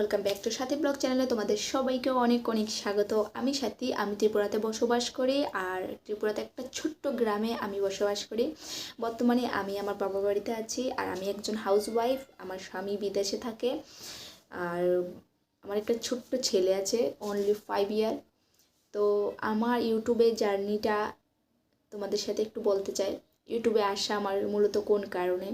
Welcome back to Sathi blog চ্যানেলে তোমাদের সবাইকে অনেক অনেক স্বাগত। আমি সাথী, আমি ত্রিপুরাতে বসবাস করি। আর ত্রিপুরাতে একটা ছোট্ট গ্রামে আমি বসবাস করি। বর্তমানে আমি আমার বাবার বাড়িতে আছি। আর আমি একজন হাউসওয়াইফ। আমার স্বামী বিদেশে থাকে। আর আমার একটা ছোট্ট ছেলে আছে, অনলি 5 ইয়ার। তো আমার ইউটিউবের জার্নিটা তোমাদের সাথে একটু বলতে চাই। ইউটিউবে আসা আমার মূলত কোন কারণে,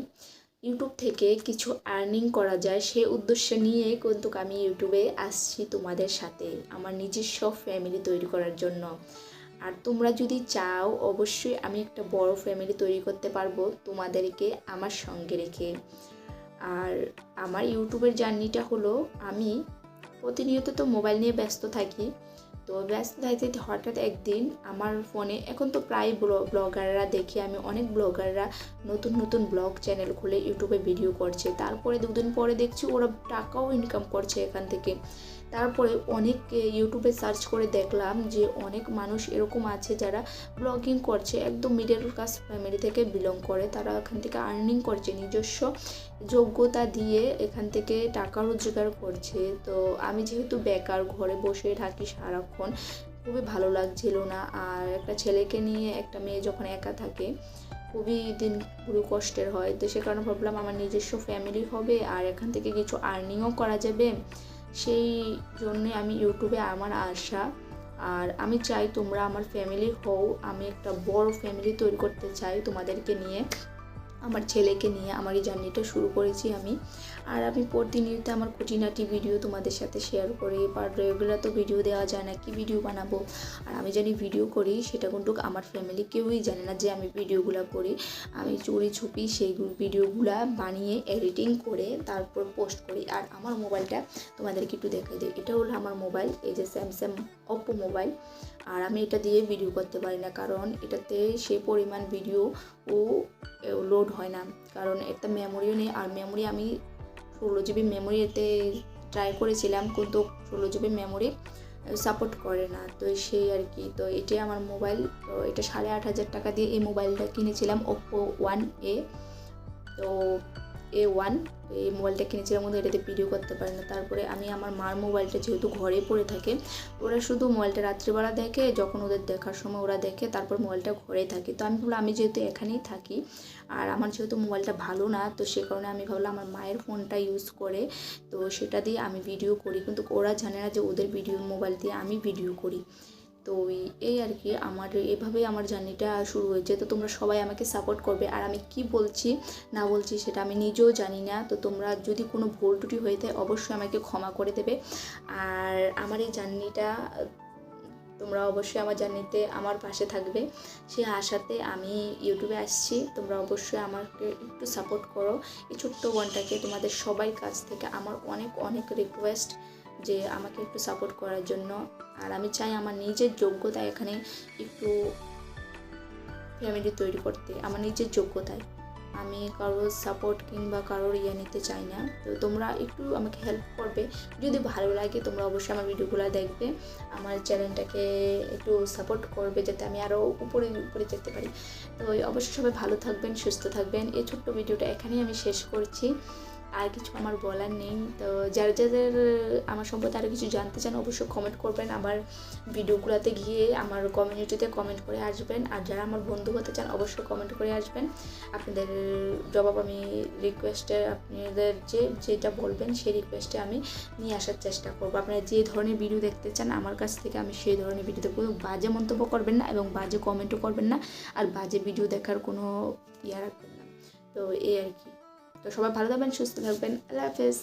ইউটিউব থেকে কিছু আর্নিং করা যায় সেই উদ্দেশ্য নিয়ে কিন্তু আমি ইউটিউবে আসছি তোমাদের সাথে, আমার নিজস্ব ফ্যামিলি তৈরি করার জন্য। আর তোমরা যদি চাও অবশ্যই আমি একটা বড় ফ্যামিলি তৈরি করতে পারবো তোমাদেরকে আমার সঙ্গে রেখে। আর আমার ইউটিউবের জার্নিটা হলো, আমি প্রতিনিয়ত তো মোবাইল নিয়ে ব্যস্ত থাকি। তো ব্যস্ত থাকতে হঠাৎ একদিন আমার ফোনে, এখন তো প্রায় ব্লগাররা দেখি আমি, অনেক ব্লগাররা নতুন নতুন ব্লগ চ্যানেল খুলে ইউটিউবে ভিডিও করছে। তারপরে দুদিন পরে দেখছি ওরা টাকাও ইনকাম করছে এখান থেকে। তারপরে অনেক ইউটিউবে সার্চ করে দেখলাম যে অনেক মানুষ এরকম আছে যারা ব্লগিং করছে, একদম মিডল ক্লাস ফ্যামিলি থেকে বিলং করে। তারা এখান থেকে আর্নিং করছে, নিজস্ব যোগ্যতা দিয়ে এখান থেকে টাকা রোজগার করছে। তো আমি যেহেতু বেকার, ঘরে বসে থাকি সারাক্ষণ, খুবই ভালো লাগছিল না। আর একটা ছেলেকে নিয়ে, একটা মেয়ে যখন একা থাকে খুবই দিন পুরো কষ্টের হয়। তো সে কারণে ভাবলাম আমার নিজস্ব ফ্যামিলি হবে আর এখান থেকে কিছু আর্নিংও করা যাবে। সেই জন্যে আমি ইউটিউবে আমার আসা। আর আমি চাই তোমরা আমার ফ্যামিলি হও। আমি একটা বড় ফ্যামিলি তৈরি করতে চাই তোমাদেরকে নিয়ে, আমার ছেলেকে নিয়ে আমার এই জার্নিটা শুরু করেছি আমি। আর আমি প্রতিনিয়ত আমার খুঁটিনাটি ভিডিও তোমাদের সাথে শেয়ার করি। বাট রেগুলার তো ভিডিও দেওয়া যায় না, কি ভিডিও বানাবো। আর আমি জানি ভিডিও করি, সেটা কিন্তু আমার ফ্যামিলি কেউই জানে না যে আমি ভিডিওগুলো করি। আমি চুরি ছুপি সেই ভিডিওগুলো বানিয়ে এডিটিং করে তারপর পোস্ট করি। আর আমার মোবাইলটা তোমাদেরকে একটু দেখাই দিই। এটা হলো আমার মোবাইল, এই যে স্যামসাং ওপ্পো মোবাইল। আর আমি এটা দিয়ে ভিডিও করতে পারি না, কারণ এটাতে সেই পরিমাণ ভিডিও লোড হয় না, কারণ একটা মেমোরিও নেই। আর মেমোরি আমি 16 GB মেমোরি এতে ট্রাই করেছিলাম, কিন্তু 16 GB মেমোরি সাপোর্ট করে না। তো সেই আর কি। তো এটাই আমার মোবাইল। তো এটা 8,500 টাকা দিয়ে এই মোবাইলটা কিনেছিলাম, ওপ্পো 1A। তো A1 এই মোবাইলটা কিনেছিলাম, কিন্তু এটাতে ভিডিও করতে পারি না। তারপরে আমি আমার মার মোবাইলটা যেহেতু ঘরে পড়ে থাকে, ওরা শুধু মোবাইলটা রাত্রিবেলা দেখে, যখন ওদের দেখার সময় ওরা দেখে, তারপর মোবাইলটা ঘরেই থাকে। তো আমি ভাবলাম, আমি যেহেতু এখানেই থাকি আর আমার যেহেতু মোবাইলটা ভালো না, তো সে কারণে আমি ভাবলাম আমার মায়ের ফোনটা ইউজ করে তো সেটা দিয়ে আমি ভিডিও করি। কিন্তু ওরা জানে না যে ওদের ভিডিও মোবাইল দিয়ে আমি ভিডিও করি। তো এই আর কি, আমার এভাবেই আমার জার্নিটা শুরু হয়েছে। তো তোমরা সবাই আমাকে সাপোর্ট করবে। আর আমি কি বলছি না বলছি সেটা আমি নিজেও জানি না। তো তোমরা যদি কোনো ভুল ত্রুটি হয়ে থাকে অবশ্যই আমাকে ক্ষমা করে দেবে। আর আমার এই জার্নিটা, তোমরা অবশ্যই আমার জার্নিতে আমার পাশে থাকবে, সেই আশাতে আমি ইউটিউবে আসছি। তোমরা অবশ্যই আমাকে একটু সাপোর্ট করো। এই ছোট্ট বোনটাকে, তোমাদের সবাই কাছ থেকে আমার অনেক অনেক রিকোয়েস্ট যে আমাকে একটু সাপোর্ট করার জন্য। আর আমি চাই আমার নিজের যোগ্যতা এখানে একটু ফ্যামিলি তৈরি করতে, আমার নিজের যোগ্যতায়। আমি কারোর সাপোর্ট কিংবা কারোর নিতে চাই না। তো তোমরা একটু আমাকে হেল্প করবে। যদি ভালো লাগে তোমরা অবশ্যই আমার ভিডিওগুলো দেখবে, আমার চ্যানেলটাকে একটু সাপোর্ট করবে যাতে আমি আরও উপরে উপরে যেতে পারি। তো অবশ্যই সবাই ভালো থাকবেন, সুস্থ থাকবেন। এই ছোট্ট ভিডিওটা এখানেই আমি শেষ করছি, আর কিছু আমার বলার নেই। তো যাদের আমার সম্পর্কে আরও কিছু জানতে চান অবশ্যই কমেন্ট করবেন, আমার ভিডিওগুলোতে গিয়ে আমার কমিউনিটিতে কমেন্ট করে আসবেন। আর যারা আমার বন্ধু হতে চান অবশ্যই কমেন্ট করে আসবেন। আপনাদের জবাব আমি রিকোয়েস্টে, আপনাদের যেটা বলবেন সেই রিকোয়েস্টে আমি নিয়ে আসার চেষ্টা করবো। আপনারা যে ধরনের ভিডিও দেখতে চান আমার কাছ থেকে আমি সেই ধরনের ভিডিও দেখব। বাজে মন্তব্য করবেন না এবং বাজে কমেন্টও করবেন না, আর বাজে ভিডিও দেখার কোনো রাখবেন না। তো এই আর কি। তো সবাই ভালো থাকবেন, সুস্থ থাকবেন। আল্লাহ হাফেজ।